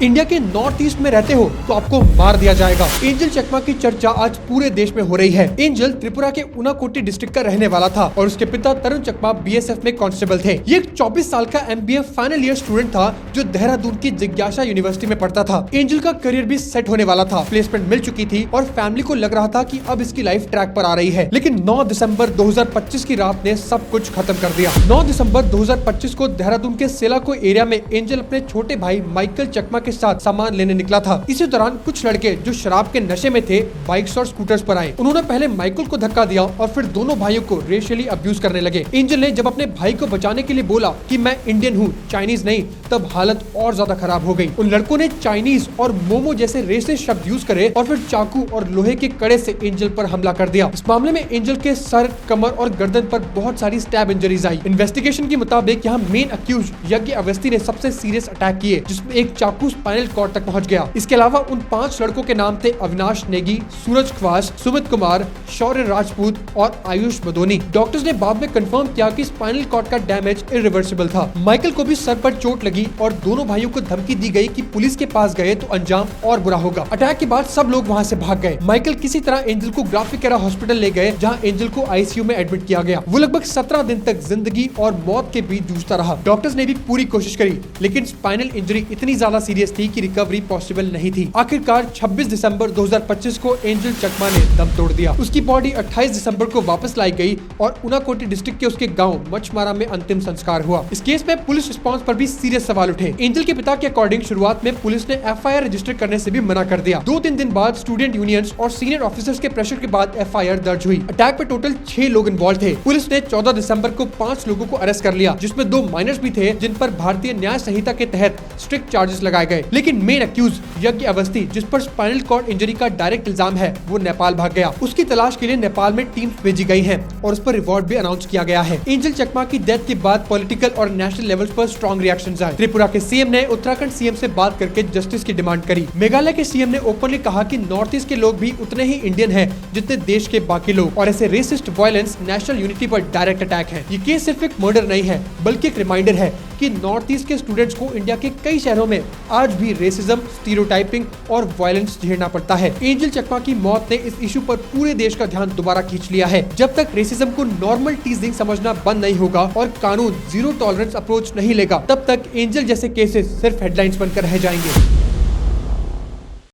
India के north east में रहते हो तो आपको मार दिया जाएगा। एंजल चकमा की चर्चा आज पूरे देश में हो रही है। एंजल त्रिपुरा के उनाकोटी डिस्ट्रिक्ट का रहने वाला था और उसके पिता तरुण चकमा बीएसएफ में कांस्टेबल थे। ये एक 24 साल का एमबीए फाइनल ईयर स्टूडेंट था जो देहरादून की जिज्ञासा यूनिवर्सिटी में पढ़ता था। एंजल का करियर भी सेट होने वाला था, प्लेसमेंट मिल चुकी थी और फैमिली को लग रहा था कि अब इसकी लाइफ ट्रैक पर आ रही है। लेकिन 9 दिसंबर 2025 की रात ने सब कुछ खत्म कर दिया। 9 दिसंबर 2025 को देहरादून के सेलाको एरिया में एंजल अपने छोटे भाई माइकल चकमा के साथ सामान लेने निकला था। इसी दौरान कुछ लड़के जो शराब के नशे में थे बाइक्स और स्कूटर्स पर आए। उन्होंने पहले माइकल को धक्का दिया और फिर दोनों भाइयों को रेशियली अब्यूज करने लगे। एंजल ने जब अपने भाई को बचाने के लिए बोला कि मैं इंडियन हूँ, चाइनीज नहीं, तब हालत और ज्यादा खराब हो गई। उन लड़कों ने चाइनीज और मोमो जैसे रेसिस्ट शब्द यूज करे और फिर चाकू और लोहे के कड़े से एंजल पर हमला कर दिया। इस मामले में एंजल के सर, कमर और गर्दन पर बहुत सारी स्टैब इंजरीज आई। इन्वेस्टिगेशन के मुताबिक यहाँ मेन अक्यूज यज्ञ अवस्थी ने सबसे सीरियस अटैक किए, जिसमें एक चाकू स्पाइनल कॉर्ड तक पहुंच गया। इसके अलावा उन 5 लड़कों के नाम थे अविनाश नेगी, सूरज खवास, सुमित कुमार, शौर्य राजपूत और आयुष बदोनी। डॉक्टर्स ने बाद में कंफर्म किया कि स्पाइनल कॉर्ड का डैमेज इरिवर्सिबल था। माइकल को भी सर पर चोट लगी और दोनों भाइयों को धमकी दी गई कि पुलिस के पास गए तो अंजाम और बुरा होगा। अटैक के बाद सब लोग वहां से भाग गए। माइकल किसी तरह एंजल को ग्राफिकेरा हॉस्पिटल ले गए, जहां एंजल को आईसीयू में एडमिट किया गया। वो लगभग 17 दिन तक जिंदगी और मौत के बीच जूझता रहा। डॉक्टर्स ने भी पूरी कोशिश करी, लेकिन स्पाइनल इंजरी इतनी ज्यादा सीरियस थी कि रिकवरी पॉसिबल नहीं थी। आखिरकार 26 दिसंबर 2025 को एंजल चकमा ने दम तोड़ दिया। उसकी बॉडी 28 दिसंबर को वापस लाई गई और उनाकोटी डिस्ट्रिक्ट के उसके गांव मछमारा में अंतिम संस्कार हुआ। इस केस में पुलिस रिस्पांस पर भी सीरियस सवाल उठे। एंजल के पिता के अकॉर्डिंग शुरुआत में पुलिस ने एफआईआर रजिस्टर करने से भी मना कर दिया। 2-3 दिन बाद स्टूडेंट यूनियंस और सीनियर ऑफिसर्स के प्रेशर के बाद एफआईआर दर्ज हुई। अटैक में टोटल 6 लोग इन्वॉल्व थे। पुलिस ने 14 दिसंबर को 5 लोगों को अरेस्ट कर लिया, जिसमें 2 माइनर्स भी थे, जिन पर भारतीय न्याय संहिता के तहत स्ट्रिक्ट चार्जेस लगाए गए। लेकिन मेन अक्यूज यज्ञ अवस्थी, जिस पर स्पाइनल कॉर्ड इंजरी का डायरेक्ट इल्जाम है, वो नेपाल भाग गया। उसकी तलाश के लिए नेपाल में टीम्स भेजी गई हैं और उस पर रिवॉर्ड भी अनाउंस किया गया है। एंजल चकमा की डेथ के बाद पॉलिटिकल और नेशनल लेवल्स पर स्ट्रॉन्ग रिएक्शंस आए। त्रिपुरा के सीएम ने उत्तराखंड सीएम से बात करके जस्टिस की डिमांड करी। मेघालय के सीएम ने ओपनली कहा कि नॉर्थ ईस्ट के लोग भी उतने ही इंडियन हैं जितने देश के बाकी लोग, और ऐसे रेसिस्ट वायलेंस नेशनल यूनिटी पर डायरेक्ट अटैक है। ये केस सिर्फ एक मर्डर नहीं है, बल्कि एक रिमाइंडर है कि नॉर्थ ईस्ट के स्टूडेंट्स को इंडिया के कई शहरों में आज भी रेसिज्म, स्टीरियोटाइपिंग और वायलेंस झेलना पड़ता है। एंजल चकमा की मौत ने इस इशू पर पूरे देश का ध्यान दोबारा खींच लिया है। जब तक रेसिज्म को नॉर्मल टीजिंग समझना बंद नहीं होगा और कानून जीरो टॉलरेंस अप्रोच नहीं लेगा, तब तक एंजल जैसे केसेस सिर्फ हेडलाइंस बनकर रह जाएंगे।